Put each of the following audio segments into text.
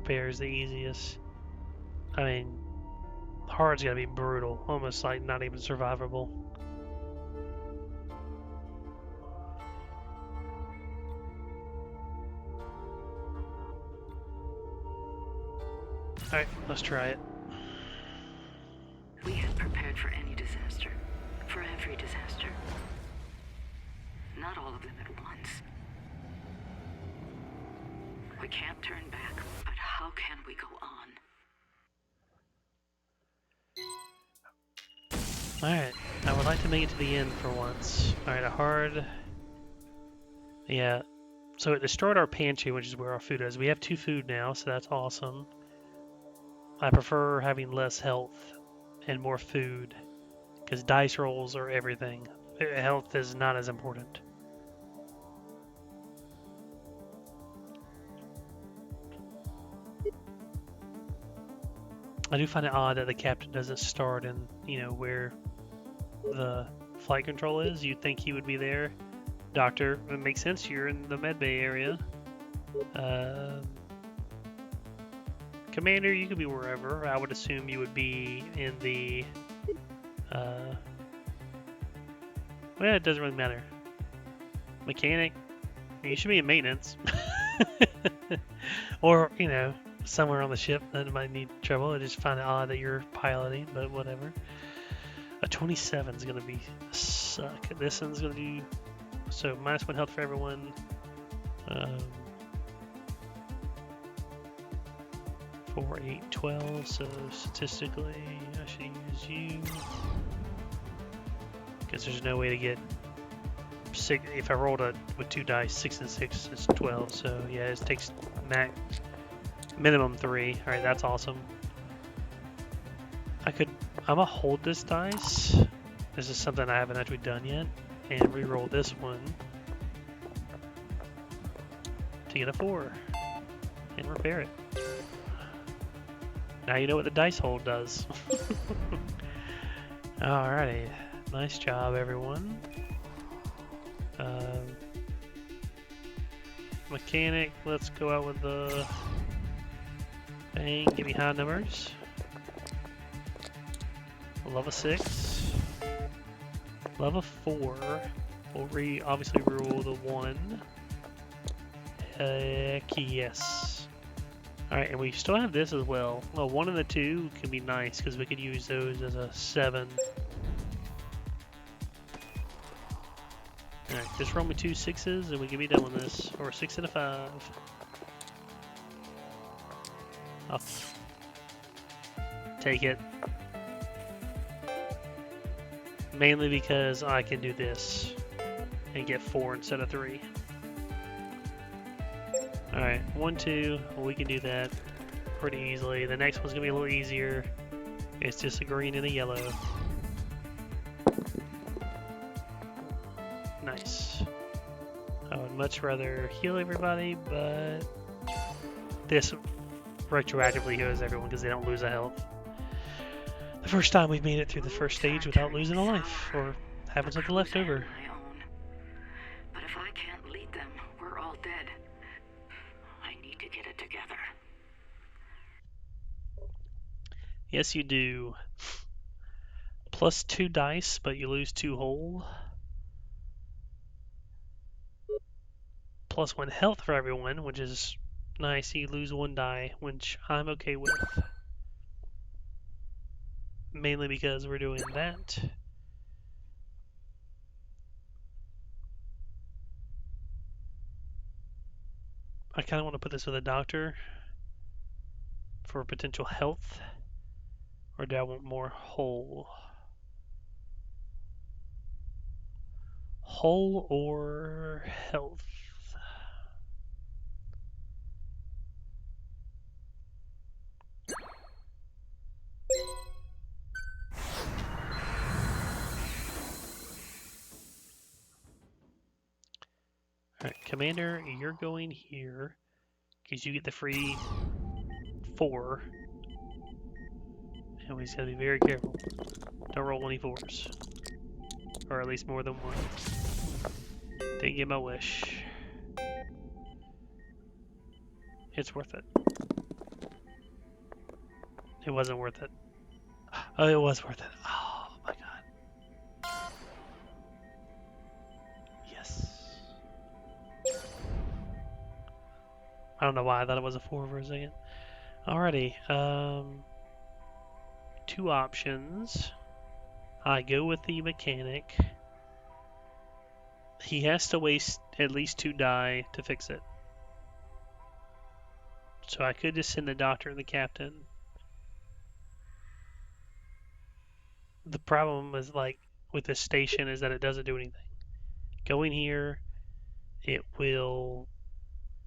repair is the easiest. I mean, hard's gotta be brutal, almost like not even survivable. Alright, let's try it. We had prepared for any disaster. For every disaster. Not all of them at once. We can't turn back, but how can we go on? Alright, I would like to make it to the end for once. Alright, a hard... Yeah, so it destroyed our pantry, which is where our food is. We have 2 food now, so that's awesome. I prefer having less health and more food, because dice rolls are everything. Health is not as important. I do find it odd that the captain doesn't start in, where the flight control is. You'd think he would be there. Doctor, it makes sense, you're in the medbay area. Commander, you could be wherever. I would assume you would be in the... well, it doesn't really matter. Mechanic, you should be in maintenance. Or, somewhere on the ship that might need trouble. I just find it odd that you're piloting, but whatever. A 27 is going to be suck. This one's going to do... So, -1 health for everyone. 4, 8, 12. So, statistically, I should use you. Because there's no way to get... 6. If I rolled with 2 dice, 6 and 6 is 12. So, yeah, it takes minimum 3. Alright, that's awesome. I'm gonna hold this dice. This is something I haven't actually done yet. And re-roll this one to get a 4 and repair it. Now you know what the dice hold does. Alrighty, nice job everyone. Mechanic, let's go out with the bang, give me high numbers. Level 6. Level 4. We'll obviously rule the 1. Heck yes. Alright, and we still have this as well. Well, 1 and the 2 can be nice because we could use those as a 7. Alright, just roll me 2 6s and we can be done with this. Or 6 and a 5. I'll take it. Mainly because I can do this and get 4 instead of 3. Alright, 1, 2, well, we can do that pretty easily. The next one's gonna be a little easier. It's just a green and a yellow. Nice. I would much rather heal everybody, but this retroactively heals everyone because they don't lose a health. The first time we've made it through the first stage without losing a life, or having something left over. But if I can't lead them, we're all dead. I need to get it together. Yes, you do. Plus 2 dice, but you lose 2 whole. Plus 1 health for everyone, which is nice. You lose 1 die, which I'm okay with. Mainly because we're doing that. I kind of want to put this with a doctor for potential health. Or do I want more whole? Whole or health? Alright, Commander, you're going here because you get the free 4. And we just gotta be very careful. Don't roll any 4s. Or at least more than 1. Didn't get my wish. It's worth it. It wasn't worth it. Oh, it was worth it. Oh my god. Yes. I don't know why I thought it was a 4 for a second. Alrighty. Two options. I go with the mechanic. He has to waste at least 2 die to fix it. So I could just send the doctor and the captain. The problem is like with this station is that it doesn't do anything. Going here, it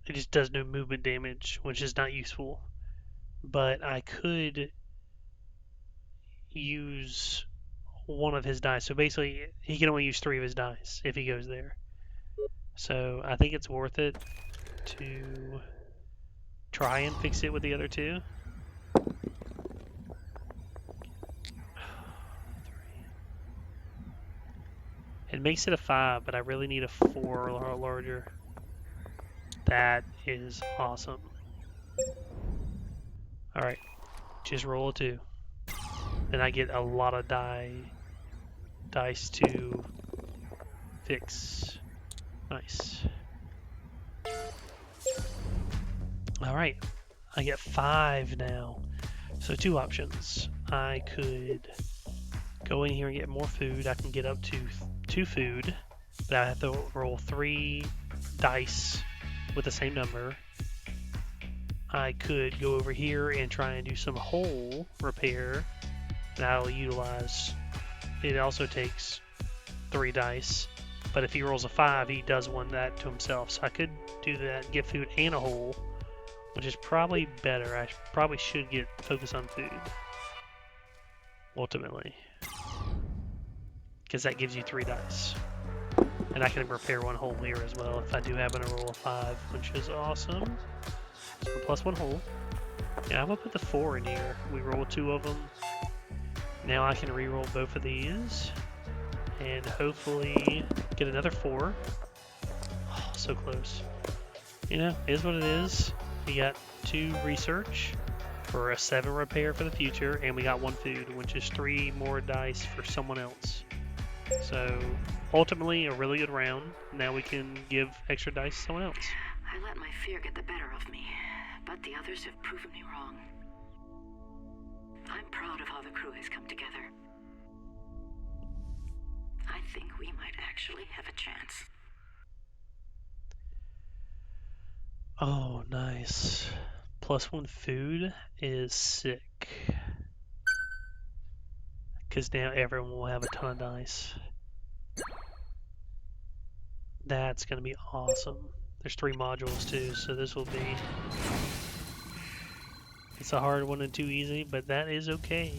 just does no movement damage, which is not useful. But I could use one of his dice. So basically, he can only use 3 of his dice if he goes there. So I think it's worth it to try and fix it with the other 2. It makes it a 5, but I really need a 4 or larger. That is awesome. Alright, just roll a 2. And I get a lot of dice to fix. Nice. Alright, I get 5 now. So 2 options. I could go in here and get more food. I can get up to 2 food, but I have to roll 3 dice with the same number. I could go over here and try and do some hull repair. That'll utilize, it also takes 3 dice, but if he rolls a 5, he does that to himself. So I could do that, get food and a hull, which is probably better. I probably should focus on food, ultimately, because that gives you 3 dice. And I can repair 1 hull here as well if I do happen to roll a 5, which is awesome. So plus 1 hull. Yeah, I'm gonna put the 4 in here. We roll 2 of them. Now I can re-roll both of these and hopefully get another 4. Oh, so close. You know, it is what it is. We got 2 research for a 7 repair for the future, and we got 1 food, which is 3 more dice for someone else. So ultimately, a really good round. Now we can give extra dice to someone else. I let my fear get the better of me, but the others have proven me wrong. I'm proud of how the crew has come together. I think we might actually have a chance. Oh, nice. Plus 1 food is sick. Because now everyone will have a ton of dice. That's going to be awesome. There's 3 modules too, so this will be... It's a hard one and too easy, but that is okay.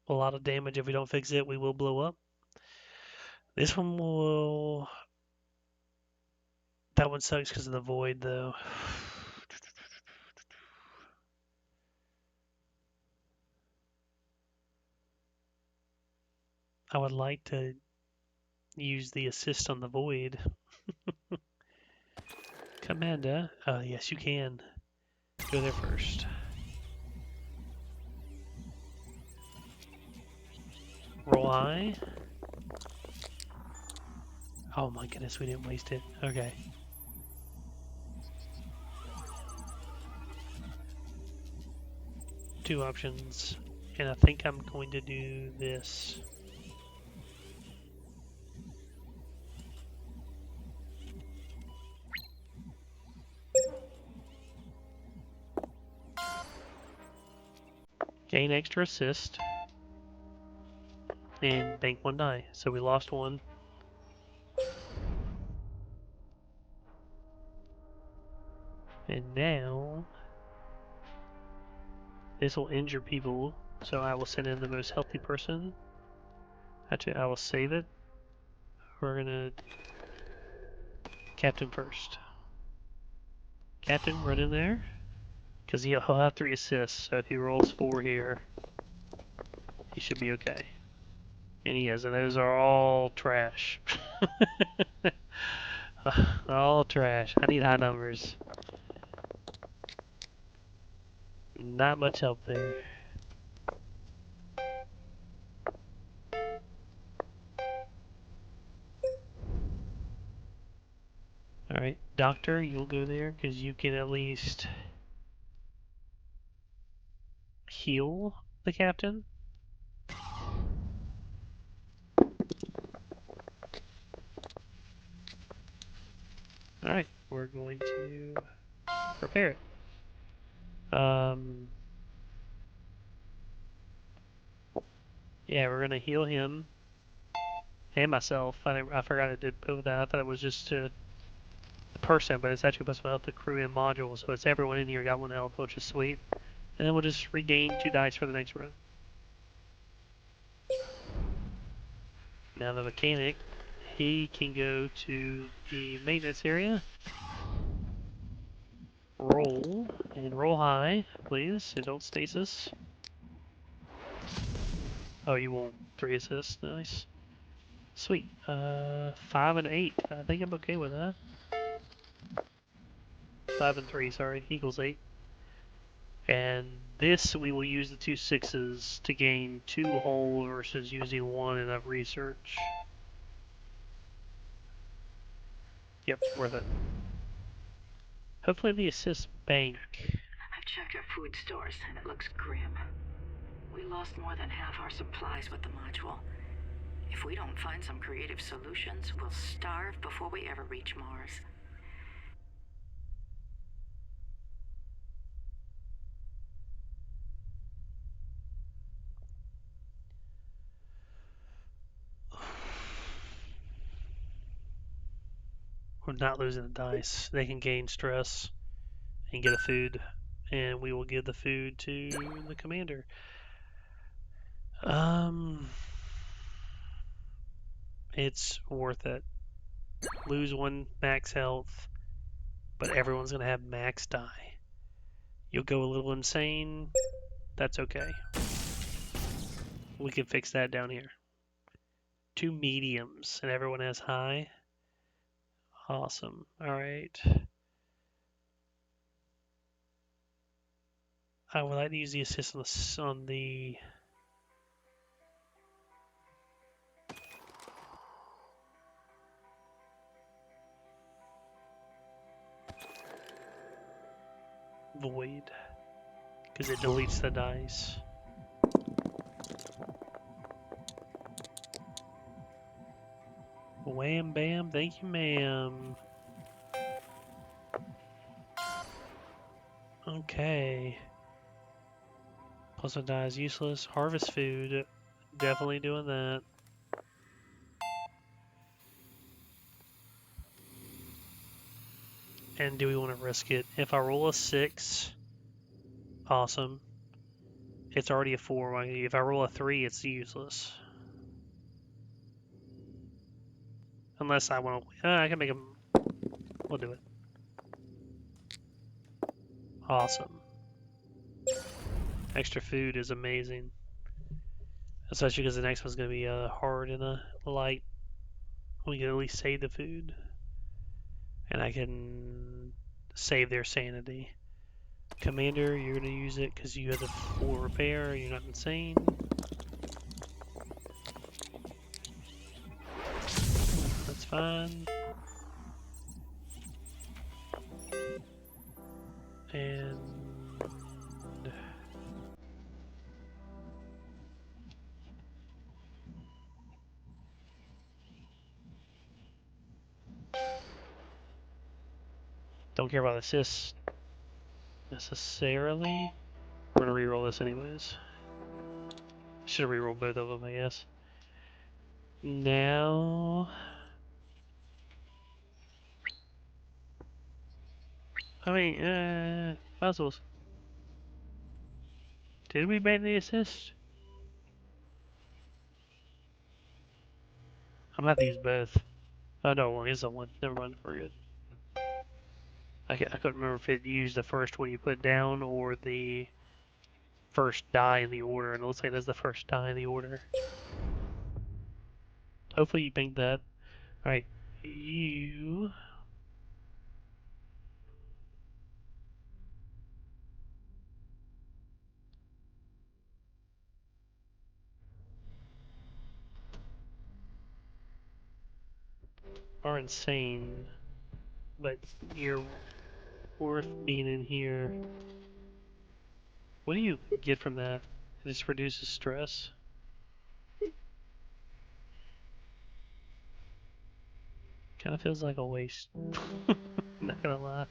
A lot of damage if we don't fix it, we will blow up. This one will... That one sucks because of the void, though. I would like to use the assist on the void. Commander, yes you can. Go there first. Roll high. Oh my goodness, we didn't waste it. Okay. Two options, and I think I'm going to do this. Gain extra assist and bank 1 die. So we lost 1. And now this will injure people, so I will send in the most healthy person. Actually, I will save it. We're gonna Captain first. Captain, run in there, because he'll have 3 assists. So if he rolls 4 here, he should be okay. And he is, and those are all trash. All trash. I need high numbers. Not much help there. Alright, Doctor, you'll go there because you can at least heal the captain. Alright, we're going to repair it. Yeah, we're gonna heal him and myself. I forgot I did both of that. I thought it was just to the person, but it's actually supposed to help the crew and module, so it's everyone in here got 1 health, which is sweet. And then we'll just regain 2 dice for the next run. Now the mechanic, he can go to the maintenance area, roll, and roll high, please, and don't stasis. Oh, you won't 3 assists, nice. Sweet, 5 and 8, I think I'm okay with that. 5 and 3, sorry, equals 8. And this, we will use the 2 6s to gain 2 whole versus using 1 in a research. Yep, worth it. Hopefully the assist bank. I've checked our food stores, and it looks grim. We lost more than half our supplies with the module. If we don't find some creative solutions, we'll starve before we ever reach Mars. We're not losing the dice. They can gain stress and get a food, and we will give the food to the commander. It's worth it. Lose 1 max health, but everyone's gonna have max die. You'll go a little insane. That's okay. We can fix that down here. 2 mediums, and everyone has high. Awesome. All right. I would like to use the assist on the void because it deletes the dice. Wham bam, thank you, ma'am. Okay. Plus 1 die is useless. Harvest food, definitely doing that. And do we want to risk it? If I roll a 6, awesome. It's already a 4. If I roll a 3, it's useless. Unless I want to. I can make them. We'll do it. Awesome. Extra food is amazing. Especially because the next one's going to be hard and a light. We can at least save the food. And I can save their sanity. Commander, you're going to use it because you have the full repair. You're not insane. That's fine. And don't care about assists necessarily. We're gonna reroll this anyways. Should reroll both of them, I guess. Now, I mean, puzzles. Did we ban the assist? I'm gonna have to use both. Oh no, well, here's the one. Never mind, we're good. I couldn't remember if it used the first one you put down or the first die in the order, and it looks like that's the first die in the order. Hopefully you banked that. Alright, you... are insane, but you're worth being in here. What do you get from that? It just reduces stress. Kind of feels like a waste. Not gonna lie.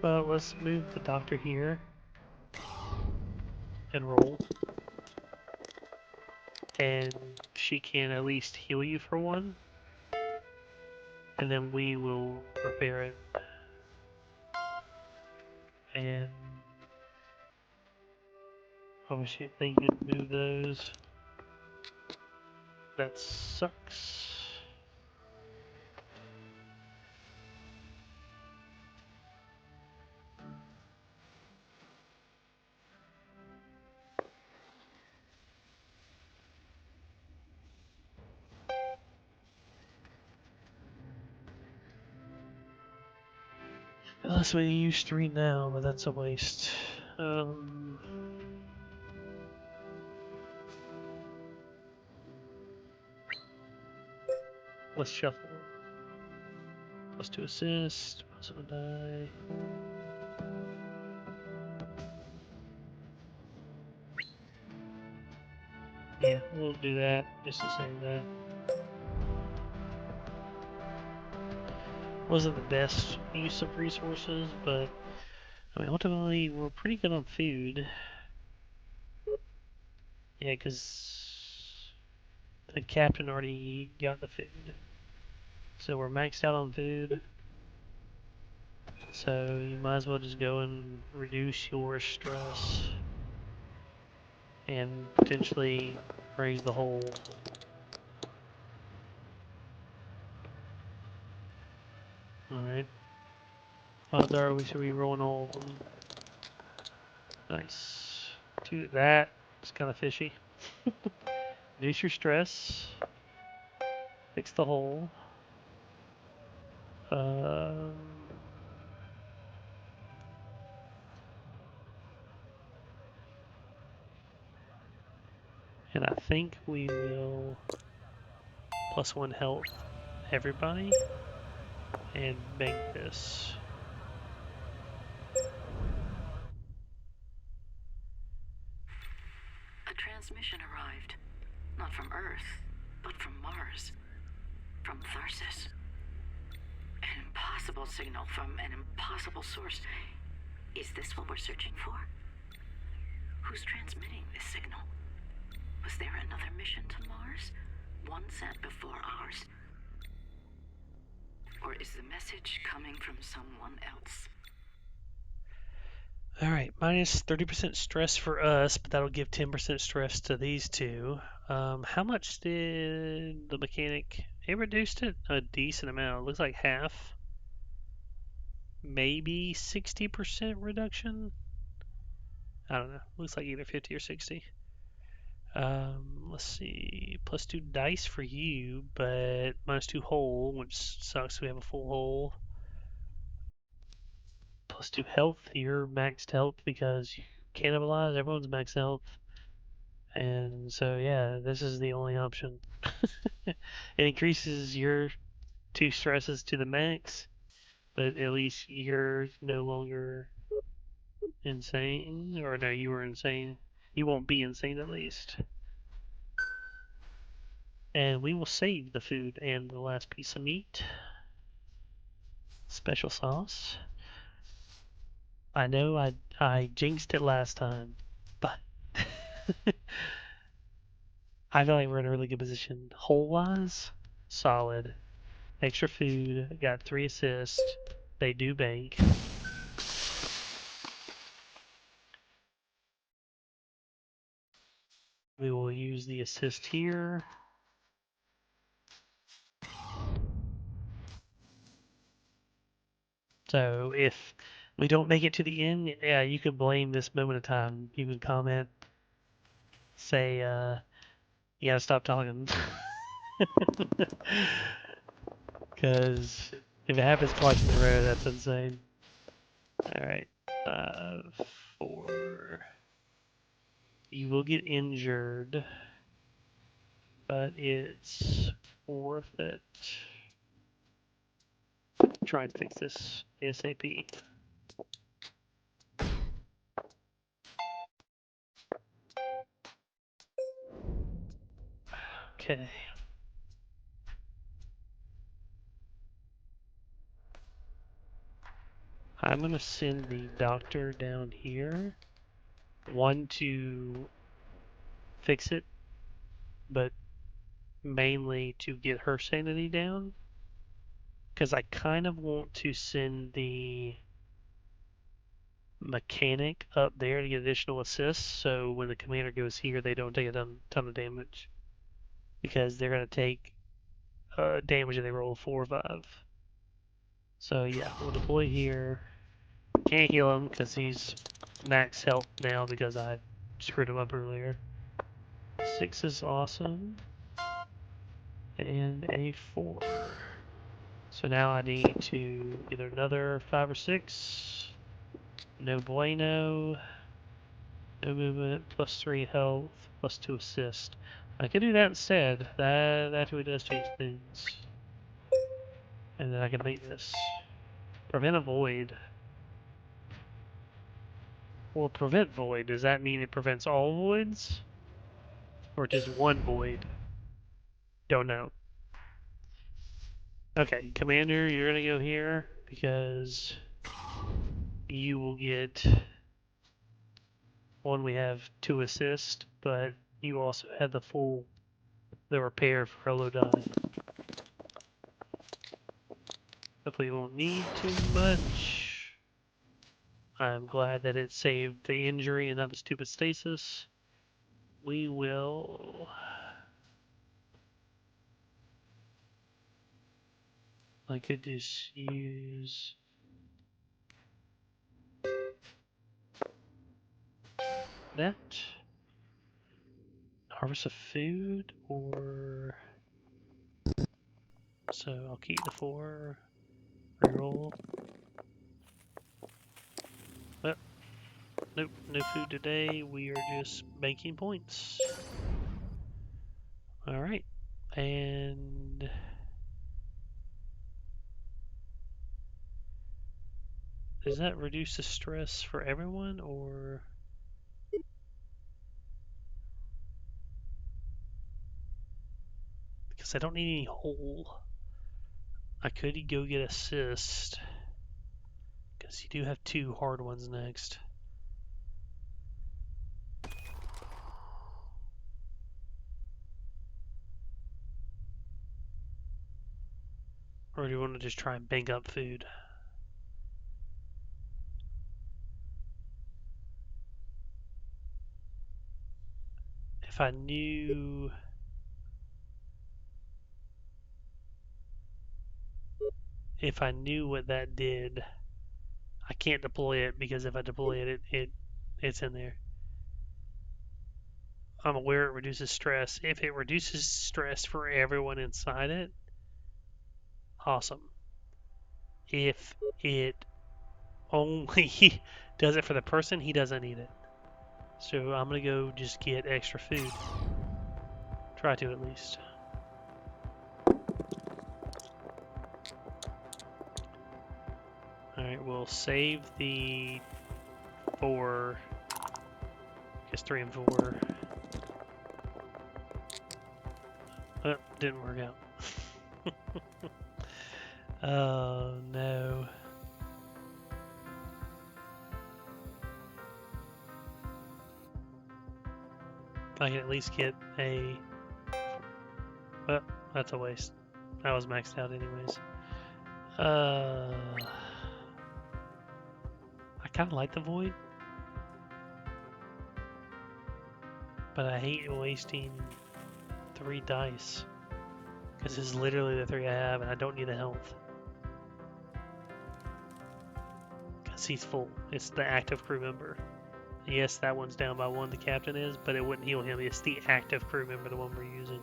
But let's move the doctor here and roll. And she can at least heal you for one. And then we will repair it. And obviously they can move those. That sucks. Unless we use 3 now, but that's a waste. Um, let's shuffle. +2 assist, +1 die. Yeah, we'll do that just to say that. Wasn't the best use of resources, but I mean, ultimately, we're pretty good on food. Yeah, because the captain already got the food. So we're maxed out on food. So you might as well just go and reduce your stress and potentially raise the whole. Alright. Odds are we should be rolling all of them. Nice. Do that. It's kind of fishy. Reduce your stress. Fix the hole. Um, and I think we will +1 health everybody and bank this. A transmission arrived. Not from Earth, but from Mars. From Tharsis. An impossible signal from an impossible source. Is this what we're searching for? Who's transmitting this signal? Was there another mission to Mars? One sent before ours? Or is the message coming from someone else? Alright, minus 30% stress for us, but that'll give 10% stress to these two. How much did the mechanic? He reduced it a decent amount. It looks like half. Maybe 60% reduction? I don't know. Looks like either 50 or 60. Let's see. +2 dice for you, but -2 hull, which sucks. We have a full hull. +2 health. You're maxed health because you cannibalize. Everyone's maxed health. And so, yeah, this is the only option. It increases your 2 stresses to the max, but at least you're no longer insane. Or no, you were insane. You won't be insane at least. And we will save the food and the last piece of meat. Special sauce. I know I jinxed it last time, but I feel like we're in a really good position. Hole wise, solid. Extra food, got 3 assists. They do bank. We will use the assist here. So if we don't make it to the end, yeah, you can blame this moment of time. You can comment, say, you gotta stop talking. Because if it happens twice in a row, that's insane. Alright. 4. You will get injured, but it's worth it. Try and fix this ASAP. Okay. I'm going to send the doctor down here. One, to fix it, but mainly to get her sanity down. Because I kind of want to send the mechanic up there to get additional assists, so when the commander goes here, they don't take a ton of damage. Because they're going to take damage if they roll a 4 or 5. So yeah, we'll deploy here. Can't heal him because he's max health now because I screwed him up earlier. 6 is awesome. And a 4. So now I need to either another 5 or 6. No bueno. No movement. +3 health. +2 assist. I could do that instead. That actually does change things. And then I can make this. Prevent a void. Well, prevent void, does that mean it prevents all voids? Or just one void? Don't know. Okay, Commander, you're gonna go here because you will get one. We have 2 assist, but you also have the repair for a low die. Hopefully you won't need too much. I'm glad that it saved the injury and not the stupid stasis. We will. I could just use that. Harvest of food, or so I'll keep the 4. Reroll. Oh, nope, no food today. We are just making points. Alright. And does that reduce the stress for everyone, or because I don't need any whole. I could go get assist because you do have 2 hard ones next. Or do you want to just try and bank up food? If I knew what that did, I can't deploy it because if I deploy it's in there. I'm aware it reduces stress. If it reduces stress for everyone inside it, awesome. If it only does it for the person, he doesn't need it. So I'm gonna go just get extra food. Try to at least. Alright, we'll save the 4. I guess 3 and 4. Oh, didn't work out. Oh no. I can at least get a... Oh, that's a waste. I was maxed out anyways. I kind of like the void, but I hate wasting 3 dice. Because this is literally the 3 I have, and I don't need the health. Because he's full. It's the active crew member. Yes, that one's down by 1, the captain is, but it wouldn't heal him. It's the active crew member, the one we're using.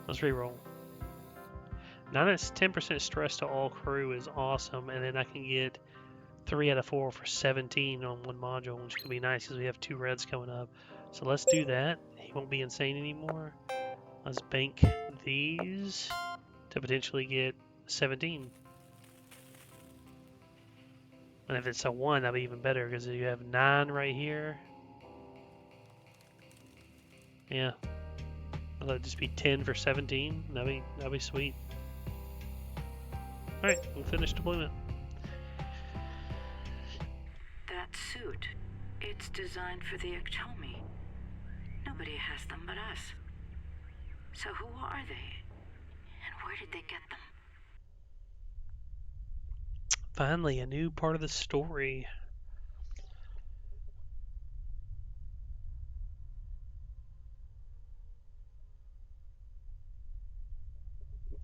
Let's reroll. Now that's 10% stress to all crew is awesome, and then I can get 3 out of 4 for 17 on one module, which could be nice because we have 2 reds coming up. So let's do that. He won't be insane anymore. Let's bank these to potentially get 17. And if it's a 1, that'd be even better because you have 9 right here. Yeah. That'd just be 10 for 17. That'd be sweet. Alright, we'll finish deployment. That suit, it's designed for the Iktomi. Nobody has them but us. So who are they? And where did they get them? Finally, a new part of the story.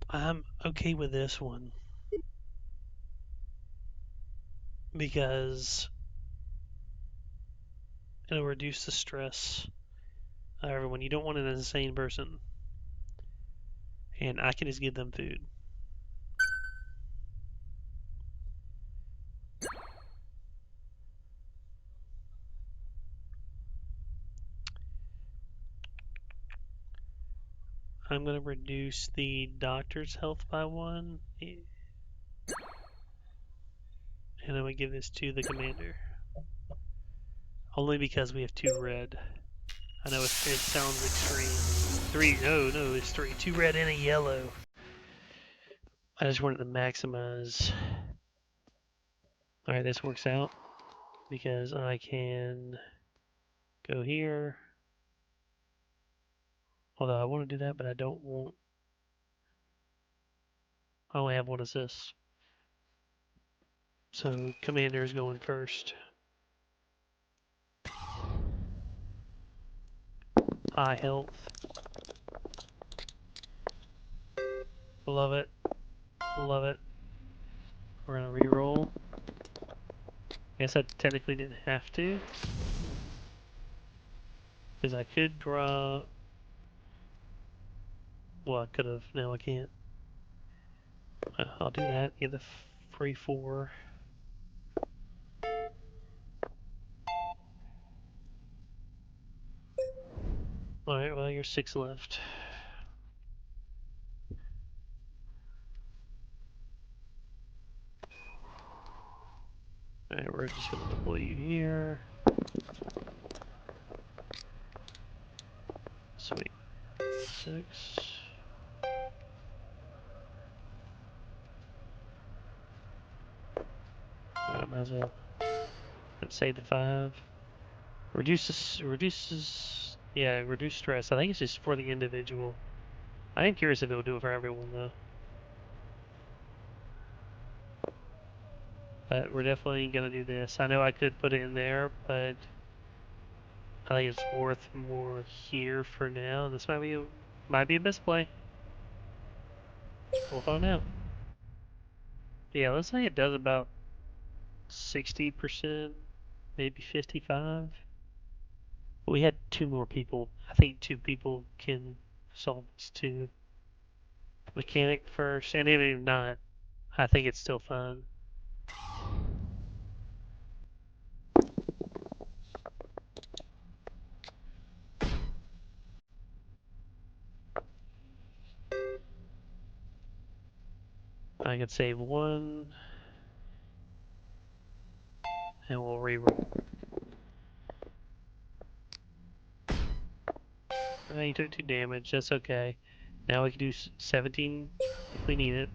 I'm okay with this one because it'll reduce the stress of everyone. You don't want an insane person, and I can just give them food. I'm going to reduce the doctor's health by 1, and I'm going to give this to the commander. Only because we have 2 red. I know it sounds extreme. 3, no, it's 3. 2 red and a yellow. I just wanted to maximize. Alright, this works out because I can go here. Although I want to do that, but I don't want. I only have 1 assist. So commander is going first. High health. Love it. Love it. We're gonna reroll. Guess I technically didn't have to. Because I could draw. Well, I could have. Now I can't. I'll do that. Get the free 4. Alright, well, you're 6 left. Alright, we're just gonna deploy you here. Sweet. 6. Alright, might as well. Let's say the 5. Reduces. Yeah, reduce stress. I think it's just for the individual. I am curious if it will do it for everyone though. But we're definitely gonna do this. I know I could put it in there, but I think it's worth more here for now. This might be a misplay. We'll find out. Yeah, let's say it does about 60%, maybe 55. We had 2 more people. I think 2 people can solve this too. Mechanic first, and even if not, I think it's still fun. I can save 1, and we'll reroll. You took 2 damage, that's okay. Now we can do 17 if we need it.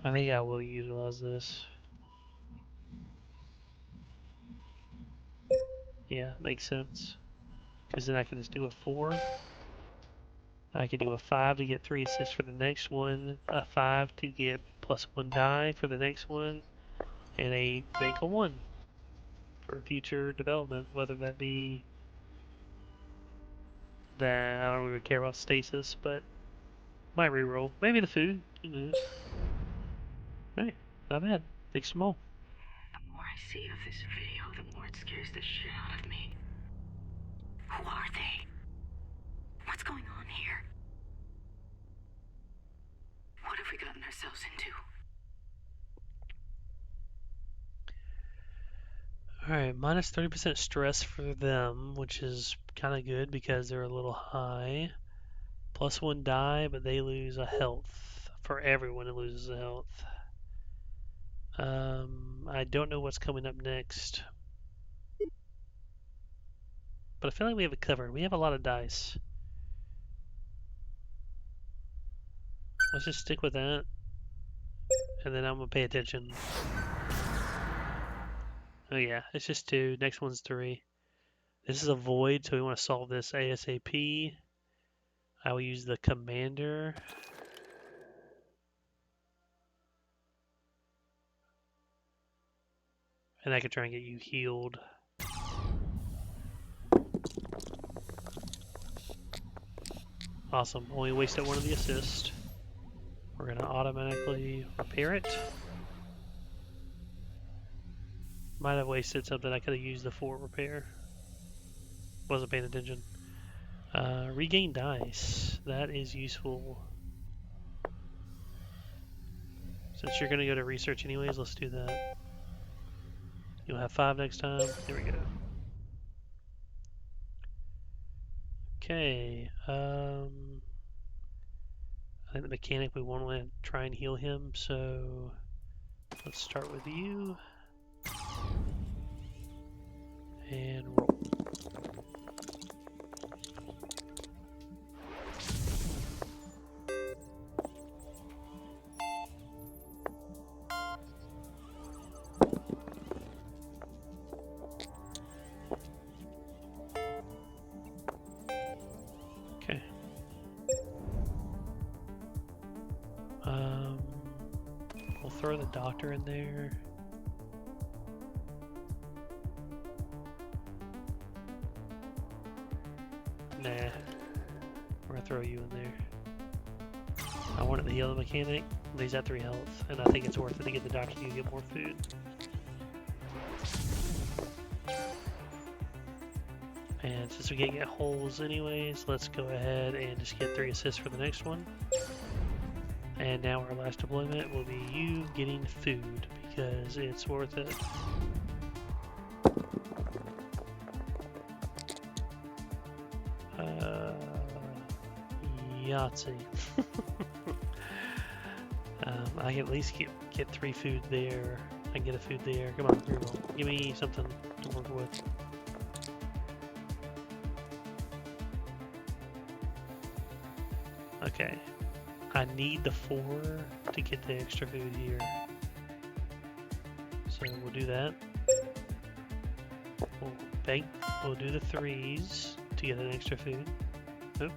I think I will utilize this. Yeah, makes sense. Because then I can just do a 4. I can do a 5 to get 3 assists for the next one, a 5 to get +1 die for the next one, and a bank of 1. for future development, whether that be that I don't really care about stasis, but might reroll. Maybe the food. Right, not bad. Big small. The more I see of this video, the more it scares the shit out of me. Who are they? What's going on here? What have we gotten ourselves into? Alright, minus 30% stress for them, which is kind of good because they're a little high. Plus one die, but they lose a health. For everyone, it loses a health. I don't know what's coming up next. But I feel like we have it covered. We have a lot of dice. Let's just stick with that. And then I'm going to pay attention. Oh yeah, it's just 2. Next one's 3. This is a void, so we want to solve this ASAP. I will use the commander. And I can try and get you healed. Awesome. Only wasted one of the assist. We're going to automatically repair it. Might have wasted something. I could have used the 4 repair. Wasn't paying attention. Regain dice. That is useful. Since you're going to go to research anyways, let's do that. You'll have 5 next time. Here we go. Okay. I think the mechanic, we want to try and heal him, so let's start with you. And roll. Okay. We'll throw the doctor in there. Nah. We're gonna throw you in there. I wanted to heal the mechanic. He's at 3 health, and I think it's worth it to get the doctor to get more food. And since we can't get holes anyways, let's go ahead and just get 3 assists for the next one. And now our last deployment will be you getting food, because it's worth it. Yahtzee. I can at least get 3 food there. I can get a food there. Come on, reroll. Give me something to work with. Okay. I need the 4 to get the extra food here. So we'll do that. We'll do the 3s to get an extra food. Oop.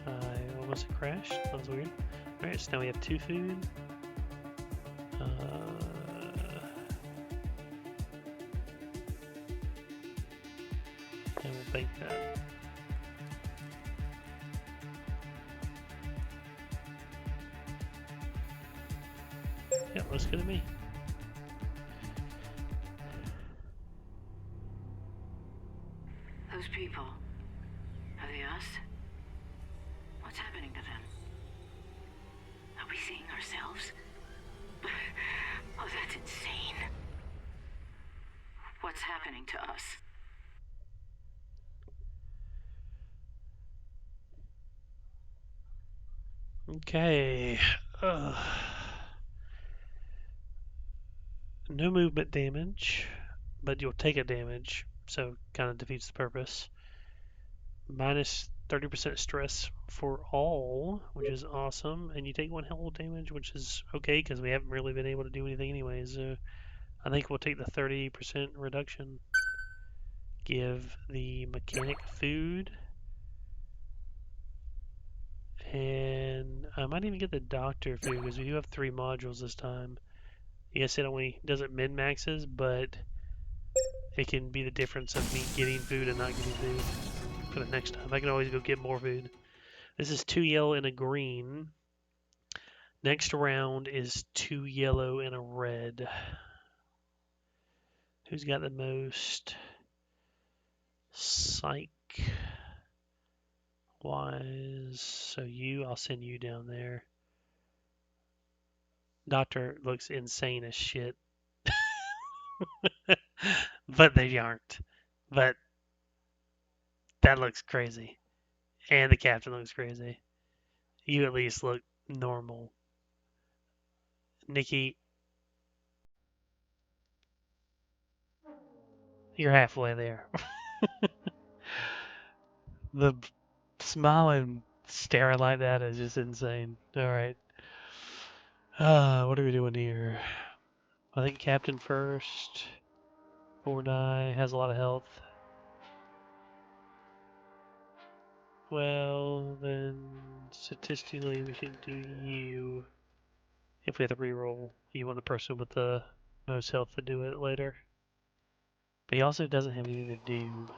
I almost crashed. That was weird. Alright, so now we have 2 food. And we'll bake that. Yeah, looks good to me. Those people, are they us? What's happening to them? Are we seeing ourselves? Oh, that's insane. What's happening to us? Okay. No movement damage, but you'll take a damage, so kind of defeats the purpose. Minus 30% stress for all, which is awesome, and you take 1 hull damage, which is okay because we haven't really been able to do anything anyways. I think we'll take the 30% reduction. Give the mechanic food. And I might even get the doctor food because we do have 3 modules this time. Yes, it only does it min maxes, but it can be the difference of me getting food and not getting food for the next time. I can always go get more food. This is 2 yellow and a green. Next round is 2 yellow and a red. Who's got the most psych wise? So I'll send you down there. Doctor looks insane as shit. But they aren't. But that looks crazy. And the captain looks crazy. You at least look normal. Nikki, you're halfway there. The smile and staring like that is just insane. Alright. What are we doing here? I think captain first. 4 die, has a lot of health. Well, then statistically we should do you. If we have to reroll, you want the person with the most health to do it later. But he also doesn't have anything to do,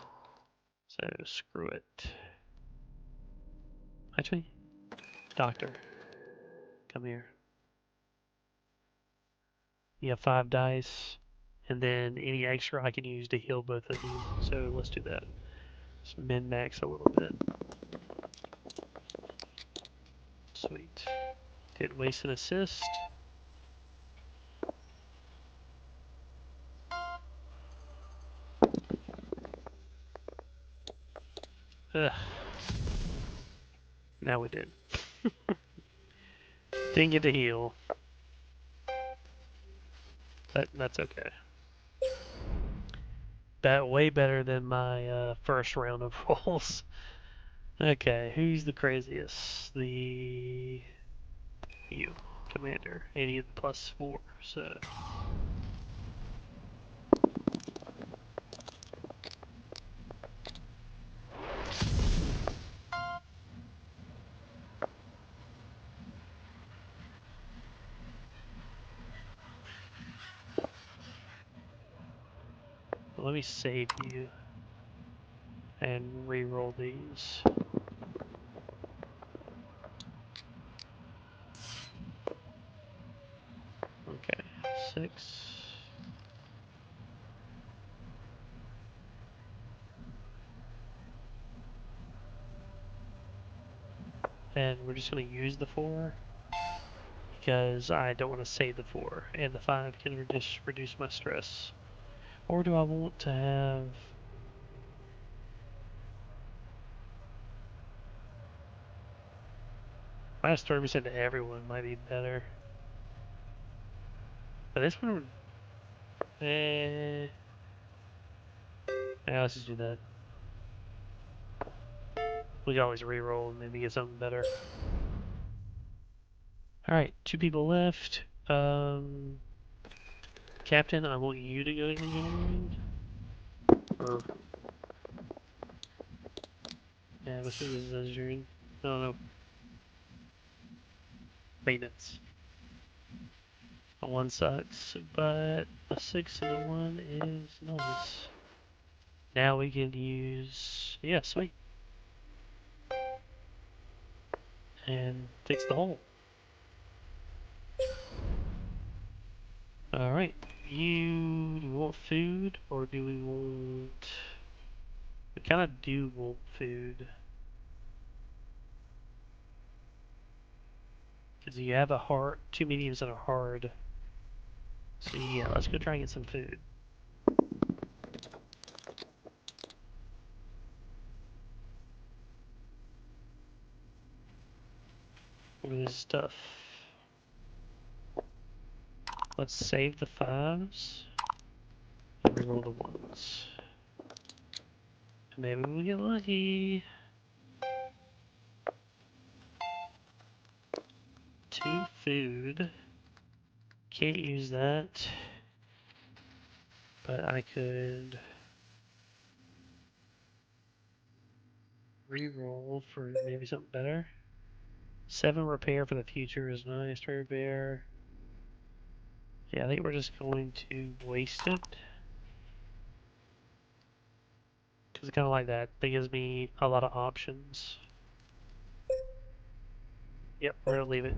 so screw it. Actually, doctor, come here. You have 5 dice, and then any extra I can use to heal both of you. So let's do that. Let's min max a little bit. Sweet. Didn't waste an assist. Ugh. Now we did. Didn't get to heal, but that's okay. That way better than my first round of rolls. Okay, who's the craziest? You, commander, and you +4. So let me save you and re-roll these. Okay, 6. And we're just going to use the 4 because I don't want to save the 4, and the 5 can reduce my stress. Or do I want to have... minus 30% to everyone might be better. But this one... yeah, let's just do that. We can always re-roll and maybe get something better. Alright, 2 people left. Captain, I want you to go engineering. Or... yeah, let's do this engineering. I don't know. Maintenance. A 1 sucks, but a 6 and a 1 is nice. Now we can use... yeah, sweet. And fix the hole. Alright. Do we want food, or do we want... we kind of do want food. Because you have a hard... 2 mediums and a hard. So yeah, let's go try and get some food. What is stuff? Let's save the 5s. And reroll the 1s. Maybe we'll get lucky. 2 food. Can't use that. But I could re-roll for maybe something better. 7 repair for the future is nice. Repair. Yeah, I think we're just going to waste it. Because it's kind of like that. That gives me a lot of options. Yep, we're going to leave it.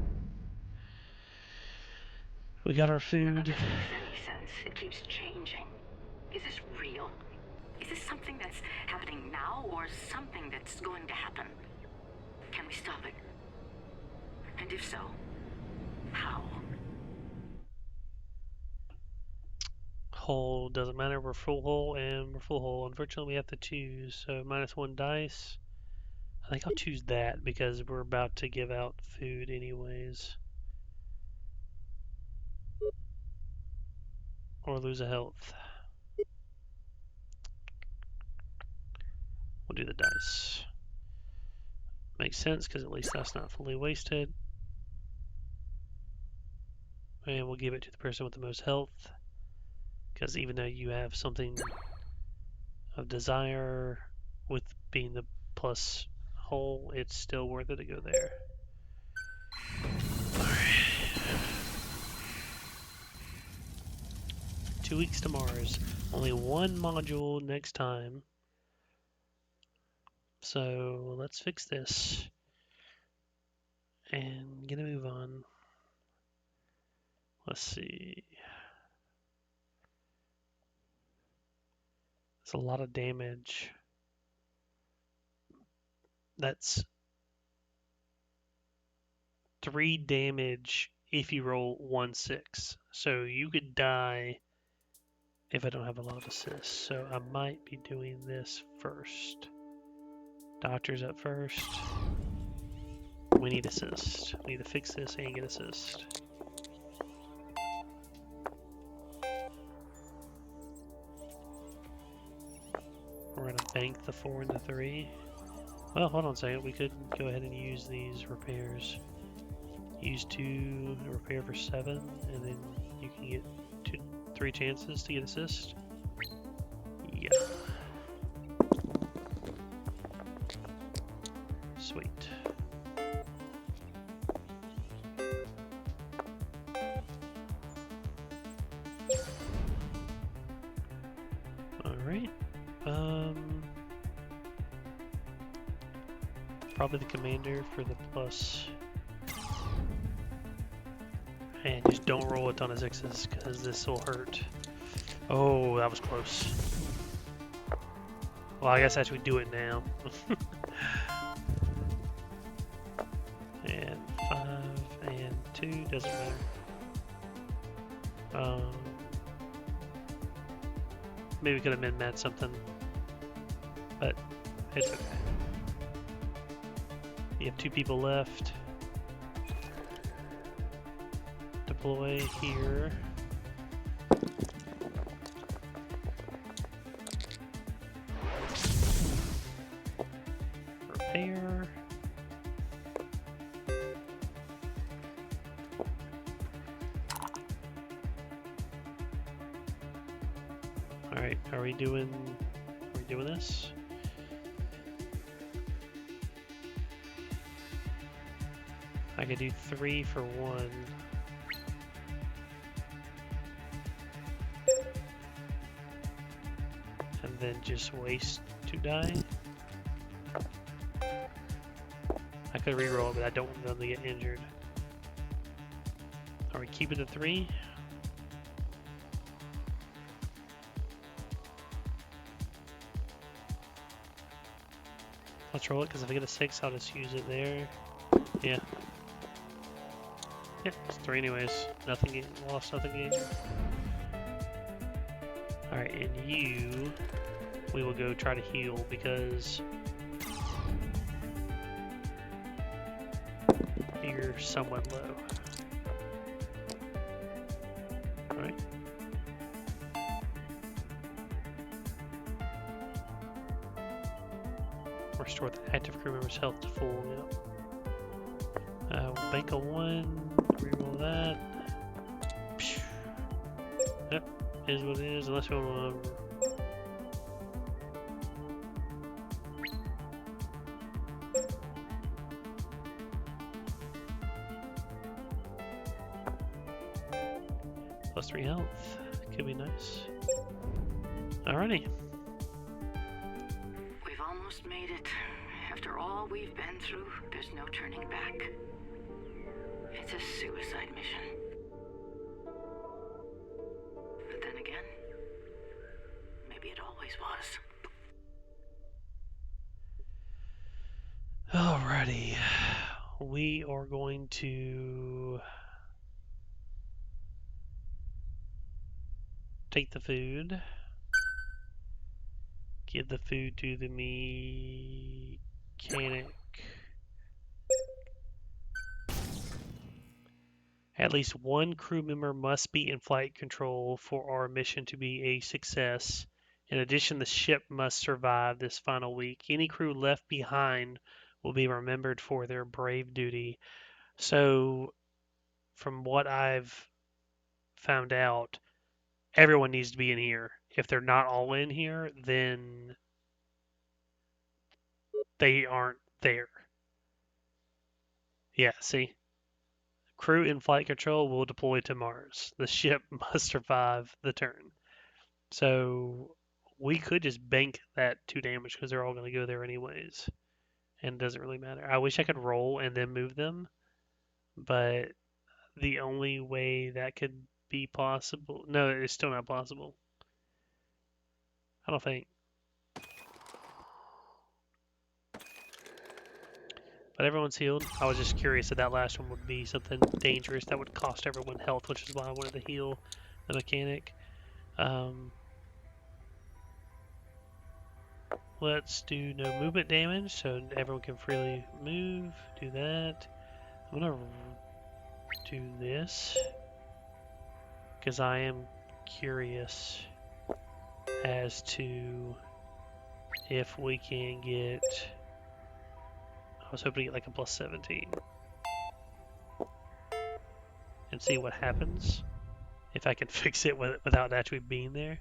We got our None of food. this makes any sense. It keeps changing. Is this real? Is this something that's happening now or something that's going to happen? Can we stop it? And if so, how? Hull doesn't matter. We're full hull and we're full hull. Unfortunately, we have to choose. So -1 dice. I think I'll choose that because we're about to give out food anyways. Or lose a health. We'll do the dice. Makes sense because at least that's not fully wasted. And we'll give it to the person with the most health. Because even though you have something of desire with being the plus hull, it's still worth it to go there. Alright. 2 weeks to Mars. Only one module next time. So let's fix this. And get a move on. Let's see. That's a lot of damage. That's 3 damage if you roll 1/6. So you could die if I don't have a lot of assists. So I might be doing this first. Doctor's up first. We need assist. We need to fix this and get assist. We're gonna bank the 4 and the 3. Well, hold on a second. We could go ahead and use these repairs. Use 2 to repair for 7, and then you can get 3 chances to get assist. Yeah. Sweet. Alright. Probably the commander for the plus. And just don't roll a ton of 6s, because this will hurt. Oh, that was close. Well, I guess I should do it now. And 5 and 2, doesn't matter. Maybe we could have min-mat something, but it's okay. You have 2 people left. Deploy here. Repair. Alright, are we doing this? I could do 3 for 1. And then just waste 2 die. I could reroll, but I don't want them to get injured. Are we keeping the 3? Let's roll it, because if I get a 6, I'll just use it there. Yeah. Yeah, it's 3 anyways. Nothing lost, nothing gained. Alright, and you, we will go try to heal, because you're somewhat low. Alright. Restore the active crew member's health to full, yep. We'll bank a 1, reroll that. Yep, is what it is, unless you want to... +3 health. Could be nice. Alrighty. We've almost made it. After all we've been through, there's no turning back. It's a suicide mission. But then again, maybe it always was. Alrighty. We are going to take the food. Give the food to the mechanic. At least one crew member must be in flight control for our mission to be a success. In addition, the ship must survive this final week. Any crew left behind will be remembered for their brave duty. So, from what I've found out, everyone needs to be in here. If they're not all in here, then they aren't there. Yeah, see? Crew in flight control will deploy to Mars. The ship must survive the turn. So we could just bank that 2 damage because they're all going to go there anyways. And it doesn't really matter. I wish I could roll and then move them, but the only way that could be possible... No, it's still not possible. I don't think. But everyone's healed. I was just curious if that last one would be something dangerous that would cost everyone health, which is why I wanted to heal the mechanic. Let's do no movement damage so everyone can freely move. Do that. I'm gonna do this because I am curious as to if we can get... I was hoping to get like a +17 and see what happens if I can fix it without actually being there.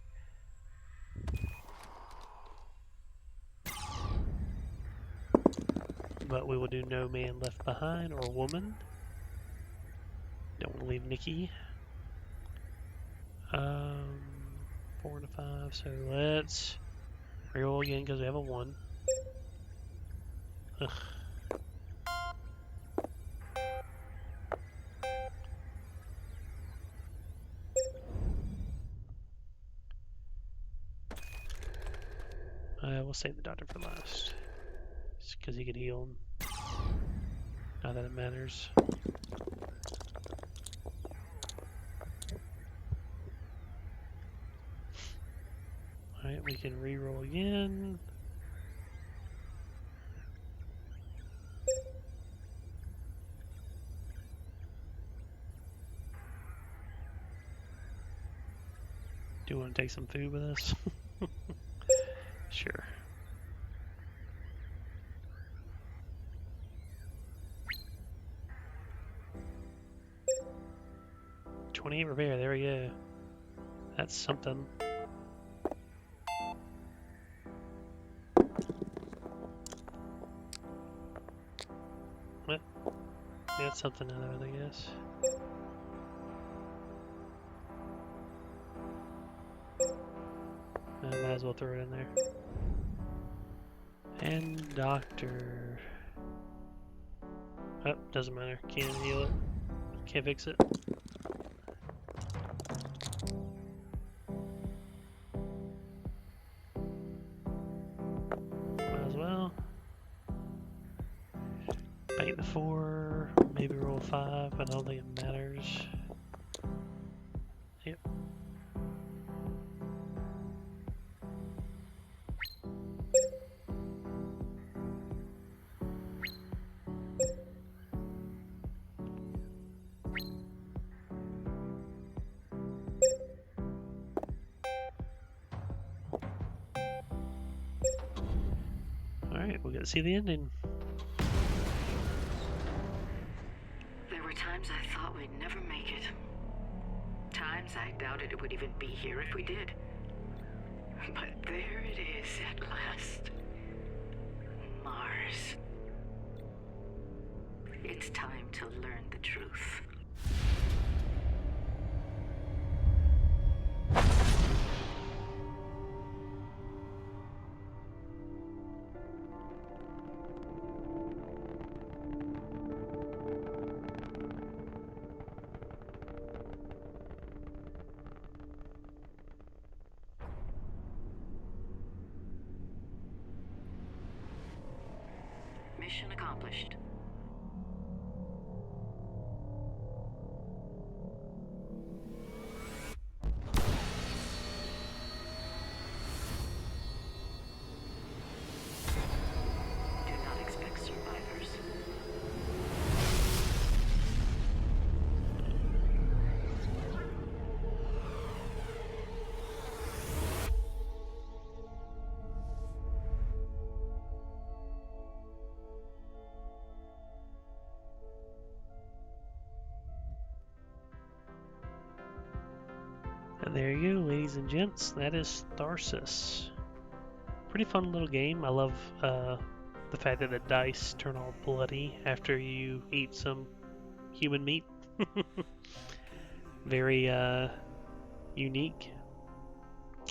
But we will do no man left behind or woman. Don't want to leave Nikki. 4 and a 5, so let's reroll again because we have a 1. Ugh. We'll save the doctor for last. Because he can heal him. Not that it matters. Alright, we can reroll again. Do you want to take some food with us? Sure. 28 repair, there we go. That's something. What? That's something out of it, I guess. I might as well throw it in there. And doctor. Oh, doesn't matter. Can't heal it. Can't fix it. Might as well. Bank the 4. Maybe roll 5, but I don't think it matters. Yep. Alright, we'll get to see the ending. There were times I thought we'd never make it. Times I doubted it would even be here if we did. But there it is at last. Mars. It's time to learn the truth. Mission accomplished. Do not expect survivors. And there you go, ladies and gents. That is Tharsis. Pretty fun little game. I love the fact that the dice turn all bloody after you eat some human meat. Very unique.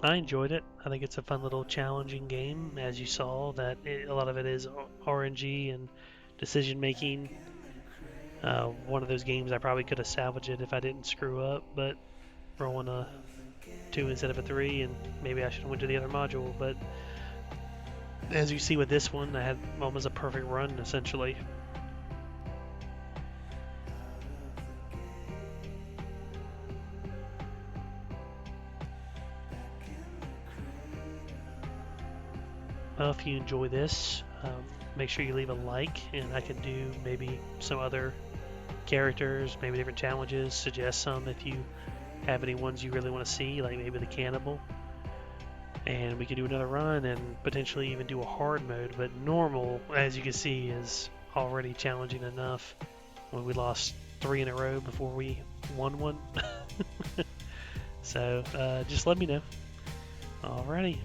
I enjoyed it. I think it's a fun little challenging game. As you saw, that a lot of it is RNG and decision making. One of those games I probably could have salvaged it if I didn't screw up, but rolling a 2 instead of a 3, and maybe I should have went to the other module. But as you see with this one, I had almost a perfect run essentially. Well, if you enjoy this, make sure you leave a like, and I can do maybe some other characters, maybe different challenges. Suggest some if you have any ones you really want to see, like maybe the cannibal. And we can do another run and potentially even do a hard mode, but normal, as you can see, is already challenging enough when we lost 3 in a row before we won one. So just let me know. Alrighty.